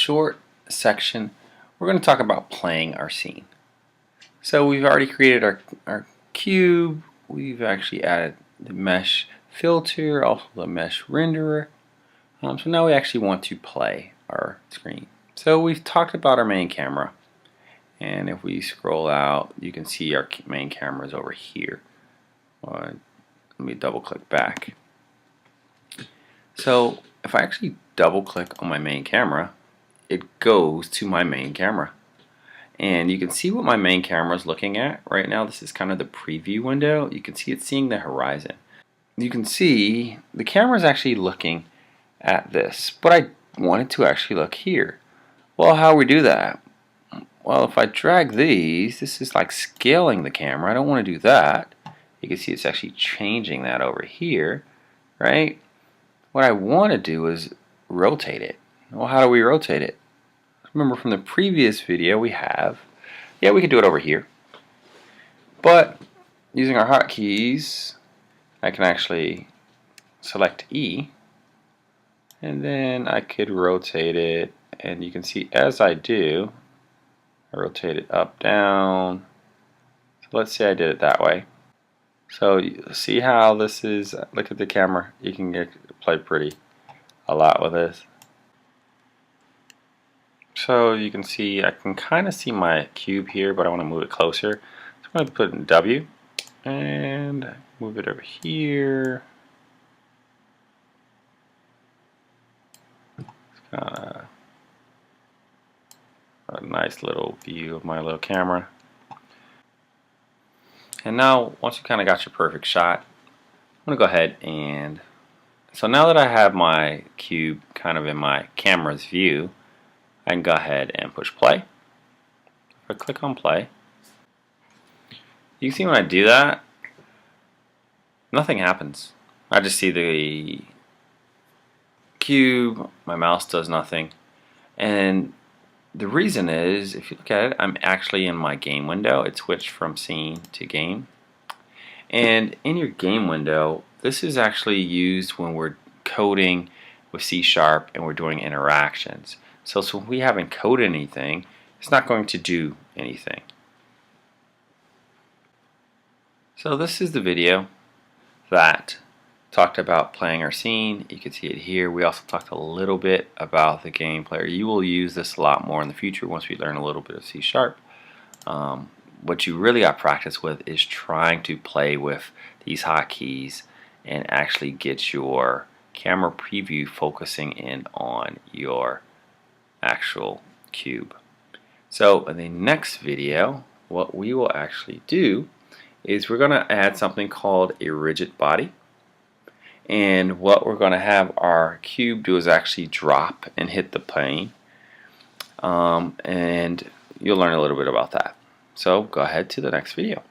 short section, we're going to talk about playing our scene. So we've already created our cube. We've actually added the mesh filter, also the mesh renderer. So now we actually want to play our screen. So we've talked about our main camera, and if we scroll out, you can see our main camera is over here. Let me double click back. So if I actually double click on my main camera, it goes to my main camera. And you can see what my main camera is looking at right now. This is kind of the preview window. You can see it's seeing the horizon. You can see the camera is actually looking at this, but I wanted to actually look here. Well, how do we do that? Well, if I drag these, this is like scaling the camera. I don't want to do that. You can see it's actually changing that over here, right? What I want to do is rotate it. Well, how do we rotate it? Remember from the previous video we can do it over here. But using our hotkeys, I can actually select E, and then I could rotate it, and you can see as I do, I rotate it up, down. So let's say I did it that way. So you see how this is, look at the camera, you can play pretty a lot with this. So you can see, I can kind of see my cube here, but I want to move it closer. So I'm going to put it in W and move it over here. It's kind of a nice little view of my little camera. And now, once you kind of got your perfect shot, I'm going to go ahead and, so now that I have my cube kind of in my camera's view, I can go ahead and push play. If I click on play, you can see when I do that, nothing happens. I just see the cube, my mouse does nothing. And the reason is, if you look at it, I'm actually in my game window. It switched from scene to game. And in your game window, this is actually used when we're coding with C# and we're doing interactions. So when we haven't coded anything, it's not going to do anything. So this is the video that talked about playing our scene. You can see it here. We also talked a little bit about the game player. You will use this a lot more in the future once we learn a little bit of C#. What you really got practice with is trying to play with these hotkeys and actually get your camera preview focusing in on your actual cube. So in the next video, what we will actually do is we're going to add something called a rigid body. And what we're going to have our cube do is actually drop and hit the plane. And you'll learn a little bit about that. So go ahead to the next video.